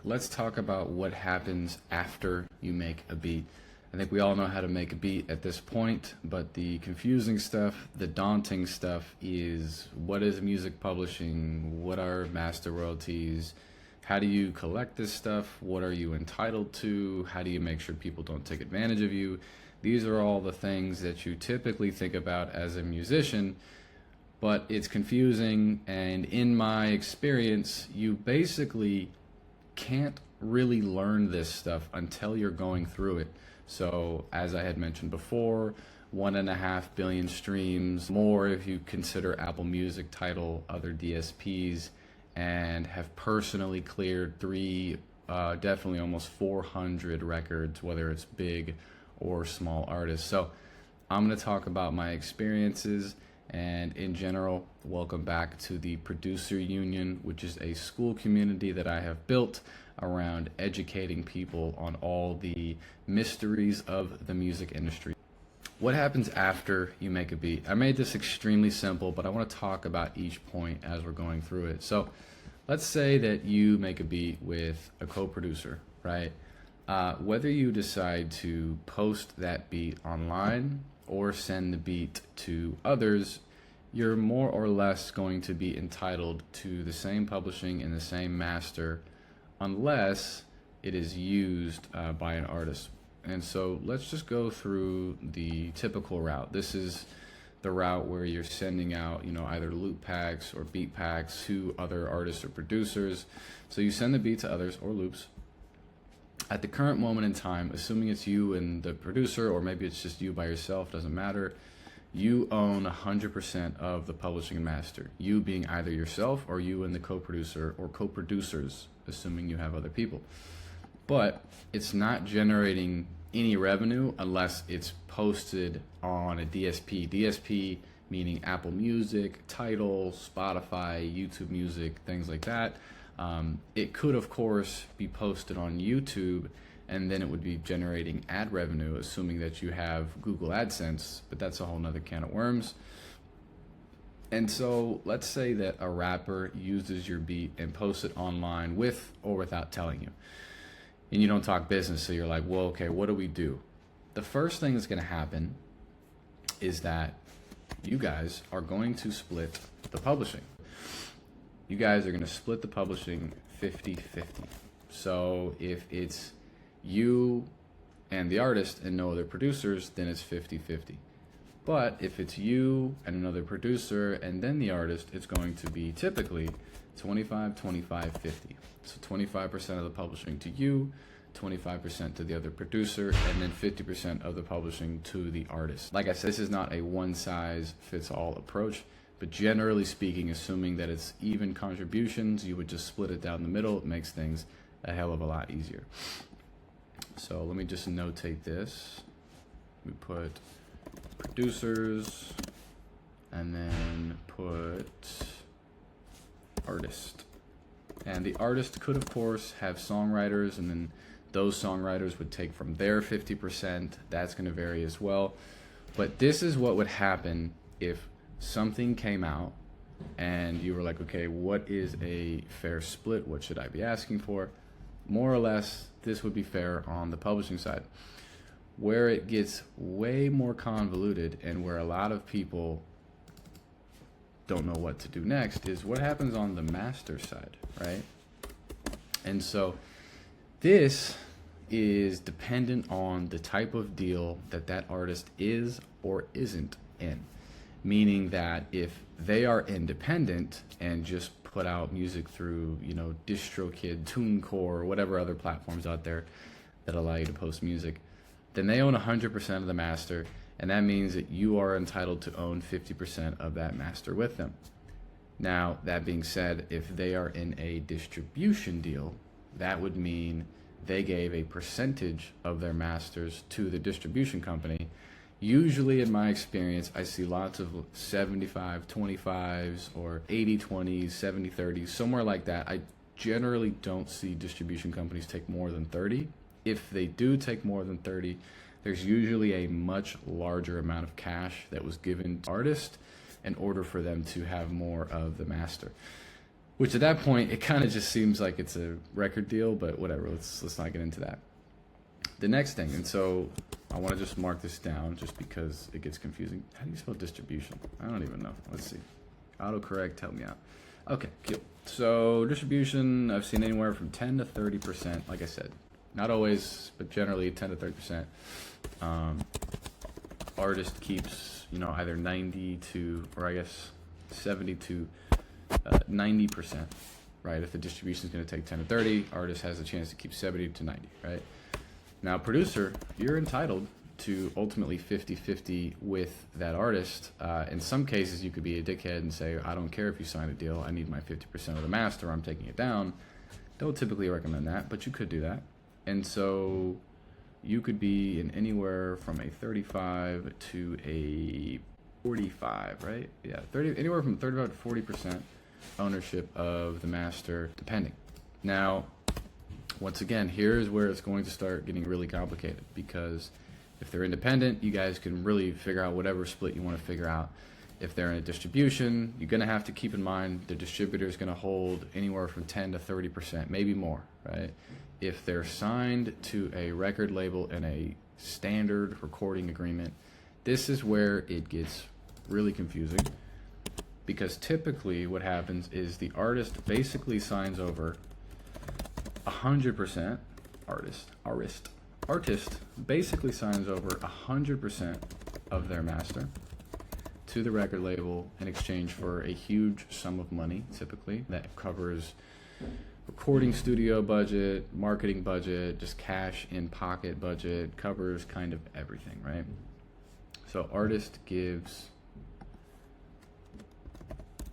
Let's talk about what happens after you make a beat. I think we all know how to make a beat at this point, but the confusing stuff, the daunting stuff is what is music publishing? What are master royalties? How do you collect this stuff? What are you entitled to? How do you make sure people don't take advantage of you? These are all the things that you typically think about as a musician, but it's confusing, and in my experience, you basically can't really learn this stuff until you're going through it. So, as I had mentioned before, 1.5 billion streams, more if you consider Apple Music, Tidal, other DSPs, and have personally cleared definitely almost 400 records, whether it's big or small artists. So, I'm going to talk about my experiences. And in general, welcome back to the Producer Union, which is a school community that I have built around educating people on all the mysteries of the music industry. What happens after you make a beat? I made this extremely simple, but I want to talk about each point as we're going through it. So let's say that you make a beat with a co-producer, right? Whether you decide to post that beat online or send the beat to others, you're more or less going to be entitled to the same publishing and the same master unless it is used by an artist. And so let's just go through the typical route. This is the route where you're sending out, either loop packs or beat packs to other artists or producers. So you send the beat to others or loops. At the current moment in time, assuming it's you and the producer, or maybe it's just you by yourself, doesn't matter, you own 100% of the publishing and master. You being either yourself or you and the co-producer or co-producers, assuming you have other people. But it's not generating any revenue unless it's posted on a DSP. DSP meaning Apple Music, Tidal, Spotify, YouTube Music, things like that. It could, of course, be posted on YouTube, and then it would be generating ad revenue, assuming that you have Google AdSense, but that's a whole nother can of worms. And so let's say that a rapper uses your beat and posts it online with or without telling you. And you don't talk business, so you're like, well, okay, what do we do? The first thing that's going to happen is that you guys are going to split the publishing. You guys are going to split the publishing 50-50. So if it's you and the artist and no other producers, then it's 50-50. But if it's you and another producer and then the artist, it's going to be typically 25-25-50. So 25% of the publishing to you, 25% to the other producer, and then 50% of the publishing to the artist. Like I said, this is not a one-size-fits-all approach. But generally speaking, assuming that it's even contributions, you would just split it down the middle. It makes things a hell of a lot easier. So let me just notate this. We put producers and then put artist. And the artist could, of course, have songwriters, and then those songwriters would take from their 50%. That's going to vary as well. But this is what would happen if something came out and you were like, okay, what is a fair split? What should I be asking for? More or less, this would be fair on the publishing side. Where it gets way more convoluted and where a lot of people don't know what to do next is what happens on the master side, right? And so this is dependent on the type of deal that that artist is or isn't in. Meaning that if they are independent and just put out music through, DistroKid, TuneCore, whatever other platforms out there that allow you to post music, then they own 100% of the master, and that means that you are entitled to own 50% of that master with them. Now, that being said, if they are in a distribution deal, that would mean they gave a percentage of their masters to the distribution company. Usually, in my experience, I see lots of 75-25s or 80-20s, 70-30s, somewhere like that. I generally don't see distribution companies take more than 30. If they do take more than 30, there's usually a much larger amount of cash that was given to artists in order for them to have more of the master. which at that point it kind of just seems like it's a record deal, but whatever. Let's not get into that. The next thing, and so I want to just mark this down just because it gets confusing. How do you spell distribution? I don't even know. Let's see. Autocorrect, help me out. Okay, cool. So distribution, I've seen anywhere from 10 to 30%. Like I said, not always, but generally 10 to 30%. Artist keeps, you know, either 90 to, or I guess 70 to 90%, right? If the distribution is going to take 10 to 30, artist has a chance to keep 70 to 90, right? Now, producer, you're entitled to ultimately 50-50 with that artist. In some cases, you could be a dickhead and say, I don't care if you sign a deal, I need my 50% of the master, I'm taking it down. Don't typically recommend that, but you could do that. And so you could be in anywhere from a 35 to a 45, right? Yeah, anywhere from 35 to 40% ownership of the master, depending. Now, once again, here's where it's going to start getting really complicated, because if they're independent, you guys can really figure out whatever split you want to figure out. If they're in a distribution, you're going to have to keep in mind the distributor is going to hold anywhere from 10 to 30%, maybe more, right? If they're signed to a record label in a standard recording agreement, this is where it gets really confusing, because typically what happens is the artist basically signs over 100%, artist basically signs over 100% of their master to the record label in exchange for a huge sum of money, typically, that covers recording studio budget, marketing budget, just cash in pocket budget, covers kind of everything, right? So artist gives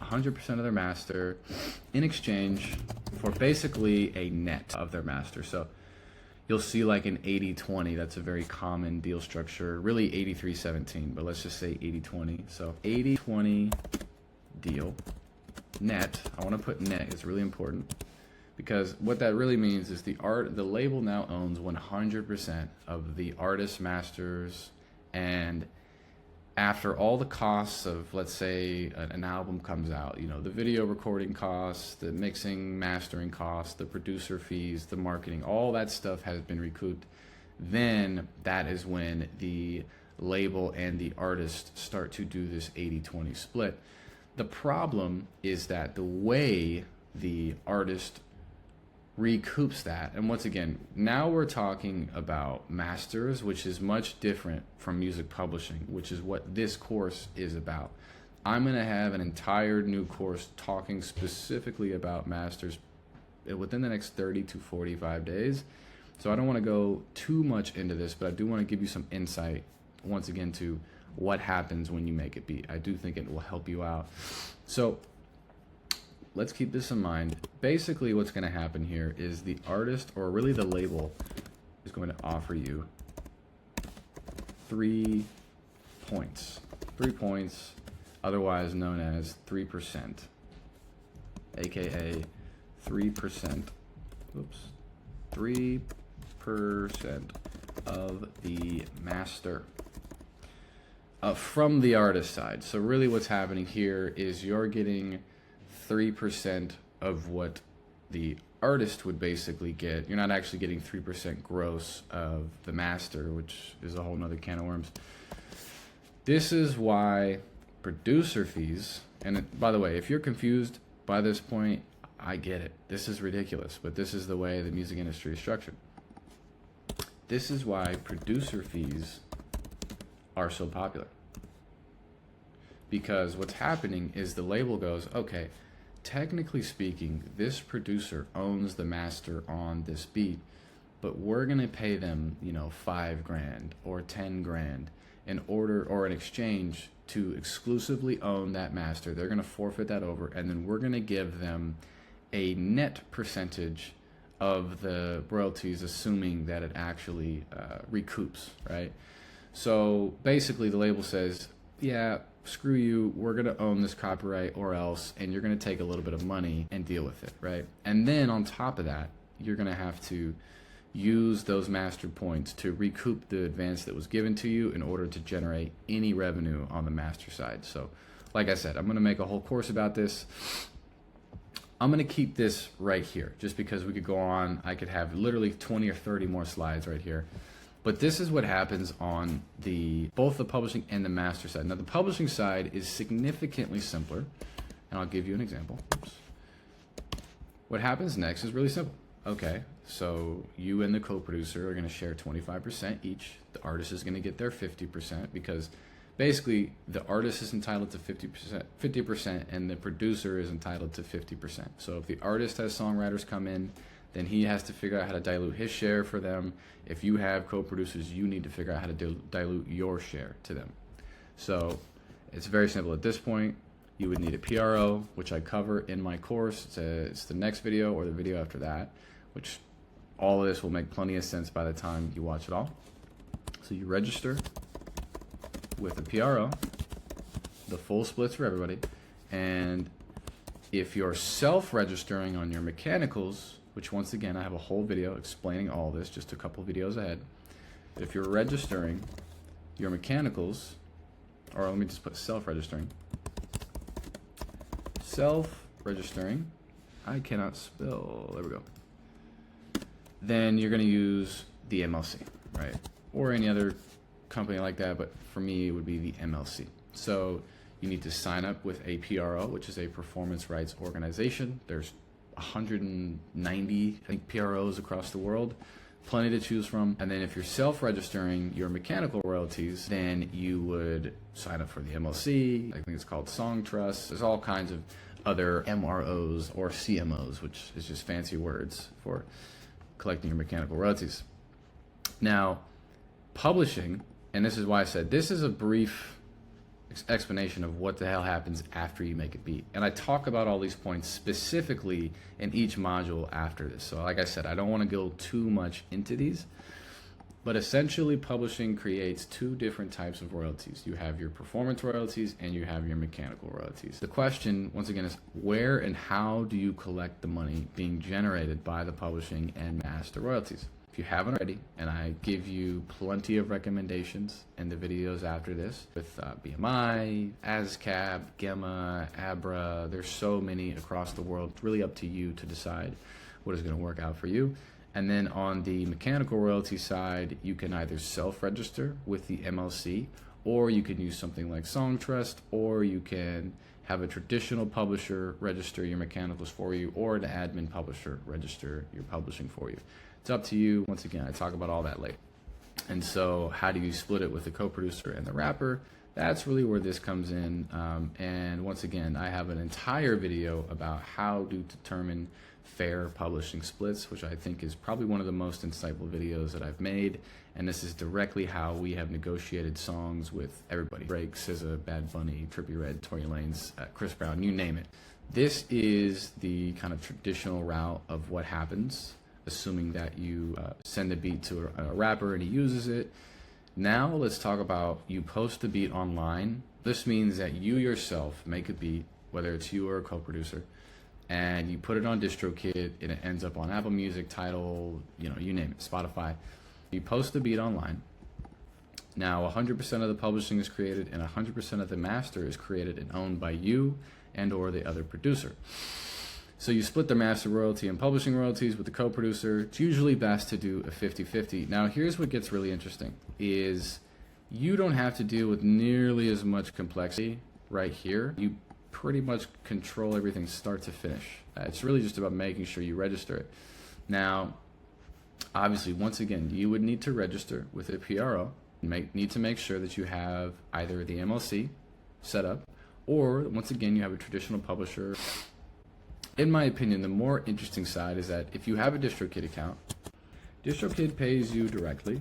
100% of their master in exchange for basically a net of their master. So you'll see like an 80-20, that's a very common deal structure, really 83-17, but let's just say 80-20. So 80-20 deal, net, I want to put net, it's really important, because what that really means is the label now owns 100% of the artist masters, and after all the costs of, let's say, an album comes out, you know, the video recording costs, the mixing, mastering costs, the producer fees, the marketing, all that stuff has been recouped, then that is when the label and the artist start to do this 80-20 split. The problem is that the way the artist recoups that, and once again, now we're talking about masters, which is much different from music publishing, which is what this course is about. I'm going to have an entire new course talking specifically about masters within the next 30 to 45 days. So I don't want to go too much into this, but I do want to give you some insight once again to what happens when you make a beat. I do think it will help you out. So let's keep this in mind. Basically what's going to happen here is the artist, or really the label, is going to offer you 3 points. 3 points, otherwise known as 3%, aka 3%, 3% of the master from the artist side. So really what's happening here is you're getting 3% of what the artist would basically get. You're not actually getting 3% gross of the master, which is a whole nother can of worms. This is why producer fees, and by the way, if you're confused by this point, I get it. This is ridiculous, but this is the way the music industry is structured. This is why producer fees are so popular. Because what's happening is the label goes, okay, technically speaking, this producer owns the master on this beat, but we're gonna pay them, you know, $5,000 or $10,000 in order, or in exchange, to exclusively own that master. They're gonna forfeit that over, and then we're gonna give them a net percentage of the royalties, assuming that it actually recoups, right? So basically the label says, yeah, screw you, we're going to own this copyright or else, and you're going to take a little bit of money and deal with it, right? And then on top of that, you're going to have to use those master points to recoup the advance that was given to you in order to generate any revenue on the master side. So like I said, I'm going to make a whole course about this. I'm going to keep this right here just because we could go on. I could have literally 20 or 30 more slides right here. But this is what happens on both the publishing and the master side. Now the publishing side is significantly simpler, and I'll give you an example. Oops. What happens next is really simple. Okay, so you and the co-producer are going to share 25% each. The artist is going to get their 50% because basically the artist is entitled to 50%, and the producer is entitled to 50%. So if the artist has songwriters come in, then he has to figure out how to dilute his share for them. If you have co-producers, you need to figure out how to dilute your share to them. So it's very simple. At this point, you would need a PRO, which I cover in my course. It's the next video or the video after that, which all of this will make plenty of sense by the time you watch it all. So you register with a PRO, the full splits for everybody. And if you're self-registering on your mechanicals, which once again, I have a whole video explaining all this, just a couple videos ahead. But if you're registering your mechanicals, or let me just put self-registering. Self-registering, I cannot spell, there we go. Then you're gonna use the MLC, right? Or any other company like that, but for me, it would be the MLC. So you need to sign up with a PRO, which is a performance rights organization. There's 190 I think PROs across the world, plenty to choose from. And then if you're self-registering your mechanical royalties, then you would sign up for the MLC. I think it's called Song Trust. There's all kinds of other MROs or CMOs, which is just fancy words for collecting your mechanical royalties. Now, publishing, and this is why I said this is a brief explanation of what the hell happens after you make a beat. And I talk about all these points specifically in each module after this. So like I said, I don't want to go too much into these, but essentially publishing creates two different types of royalties. You have your performance royalties and you have your mechanical royalties. The question, once again, is where and how do you collect the money being generated by the publishing and master royalties? If you haven't already, and I give you plenty of recommendations in the videos after this with BMI, ASCAP, GEMA, ABRA, there's so many across the world. It's really up to you to decide what is going to work out for you. And then on the mechanical royalty side, you can either self-register with the MLC, or you can use something like Song Trust, or you can have a traditional publisher register your mechanicals for you, or an admin publisher register your publishing for you. It's up to you. Once again, I talk about all that later. And so how do you split it with the co-producer and the rapper? That's really where this comes in. And once again, I have an entire video about how to determine fair publishing splits, which I think is probably one of the most insightful videos that I've made. And this is directly how we have negotiated songs with everybody. Drake, SZA, Bad Bunny, Trippie Redd, Tory Lanez, Chris Brown, you name it. This is the kind of traditional route of what happens, assuming that you send the beat to a rapper and he uses it. Now let's talk about you post the beat online. This means that you yourself make a beat, whether it's you or a co-producer, and you put it on DistroKid and it ends up on Apple Music, Tidal, you name it, Spotify. You post the beat online. Now 100% of the publishing is created and 100% of the master is created and owned by you and or the other producer. So you split the master royalty and publishing royalties with the co-producer. It's usually best to do a 50-50. Now here's what gets really interesting is you don't have to deal with nearly as much complexity right here. You pretty much control everything start to finish. It's really just about making sure you register it. Now, obviously, once again, you would need to register with a PRO. Need to make sure that you have either the MLC set up or, once again, you have a traditional publisher. In my opinion, the more interesting side is that if you have a DistroKid account, DistroKid pays you directly,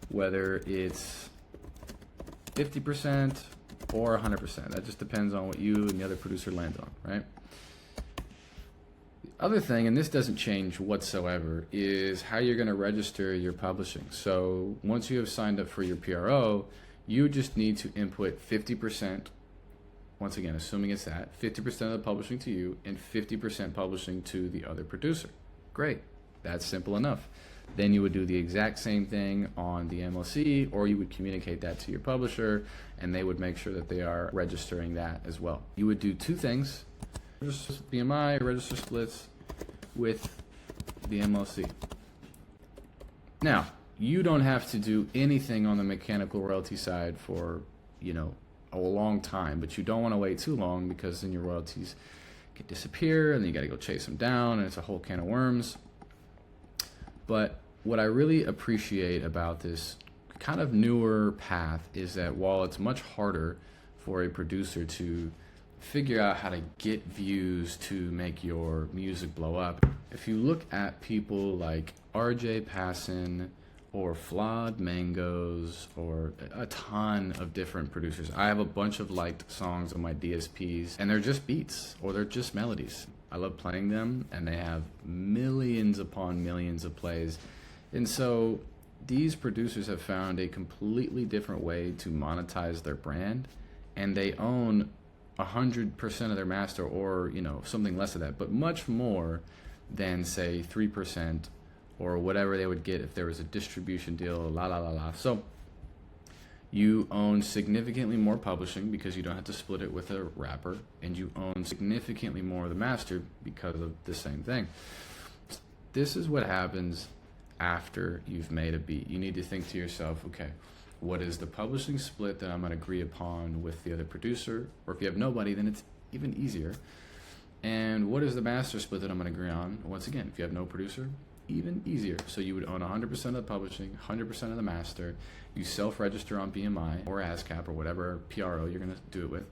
whether it's 50% or 100%. That just depends on what you and the other producer land on, right? The other thing, and this doesn't change whatsoever, is how you're going to register your publishing. So once you have signed up for your PRO, you just need to input 50%. Once again, assuming it's that, 50% of the publishing to you and 50% publishing to the other producer. Great, that's simple enough. Then you would do the exact same thing on the MLC, or you would communicate that to your publisher and they would make sure that they are registering that as well. You would do two things. BMI, register splits with the MLC. Now, you don't have to do anything on the mechanical royalty side for, a long time, but you don't want to wait too long because then your royalties could disappear and then you got to go chase them down and it's a whole can of worms. But what I really appreciate about this kind of newer path is that while it's much harder for a producer to figure out how to get views to make your music blow up, if you look at people like RJ Passon or Flawed Mangoes or a ton of different producers, I have a bunch of liked songs on my DSPs and they're just beats or they're just melodies. I love playing them and they have millions upon millions of plays. And so these producers have found a completely different way to monetize their brand, and they own 100% of their master, or something less of that, but much more than say 3% or whatever they would get if there was a distribution deal, So you own significantly more publishing because you don't have to split it with a rapper, and you own significantly more of the master because of the same thing. This is what happens after you've made a beat. You need to think to yourself, okay, what is the publishing split that I'm going to agree upon with the other producer? Or if you have nobody, then it's even easier. And what is the master split that I'm going to agree on? Once again, if you have no producer, even easier. So you would own 100% of the publishing, 100% of the master. You self-register on BMI or ASCAP or whatever PRO you're going to do it with.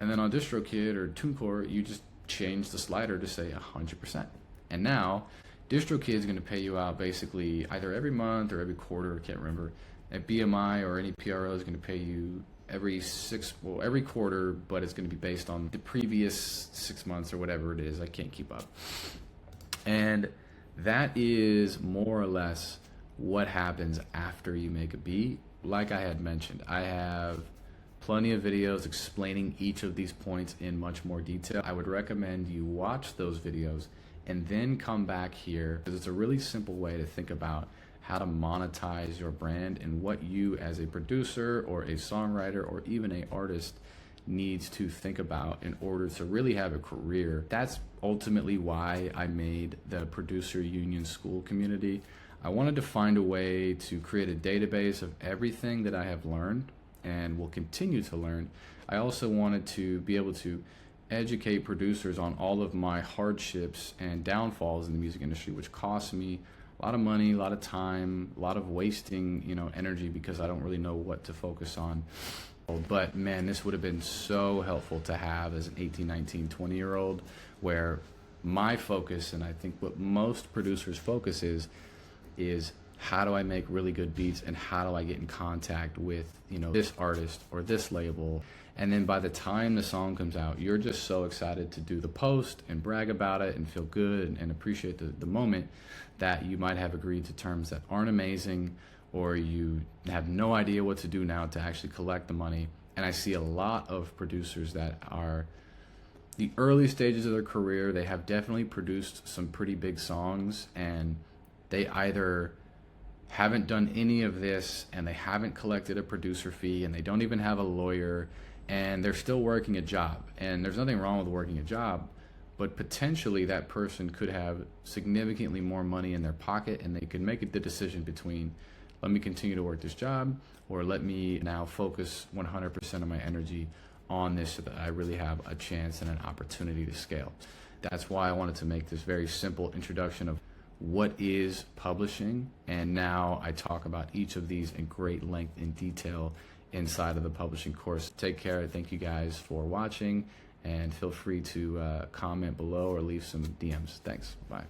And then on DistroKid or TuneCore, you just change the slider to say 100%. And now DistroKid is going to pay you out basically either every month or every quarter, I can't remember. At BMI or any PRO is going to pay you every quarter, but it's going to be based on the previous 6 months or whatever it is. I can't keep up. And that is more or less what happens after you make a beat. Like I had mentioned, I have plenty of videos explaining each of these points in much more detail. I would recommend you watch those videos and then come back here, because it's a really simple way to think about how to monetize your brand and what you as a producer or a songwriter or even an artist needs to think about in order to really have a career. That's ultimately why I made the Producer Union School community. I wanted to find a way to create a database of everything that I have learned and will continue to learn. I also wanted to be able to educate producers on all of my hardships and downfalls in the music industry, which cost me a lot of money, a lot of time, a lot of wasting, energy because I don't really know what to focus on. But man, this would have been so helpful to have as an 18, 19, 20-year-old, where my focus, and I think what most producers' focus is how do I make really good beats and how do I get in contact with, this artist or this label. And then by the time the song comes out, you're just so excited to do the post and brag about it and feel good and appreciate the moment that you might have agreed to terms that aren't amazing, or you have no idea what to do now to actually collect the money. And I see a lot of producers that are the early stages of their career. They have definitely produced some pretty big songs, and they either haven't done any of this and they haven't collected a producer fee and they don't even have a lawyer, and they're still working a job. And there's nothing wrong with working a job, but potentially that person could have significantly more money in their pocket, and they could make the decision between, let me continue to work this job, or let me now focus 100% of my energy on this so that I really have a chance and an opportunity to scale. That's why I wanted to make this very simple introduction of what is publishing, and now I talk about each of these in great length and detail inside of the publishing course. Take care. Thank you guys for watching, and feel free to comment below or leave some DMs. Thanks. Bye.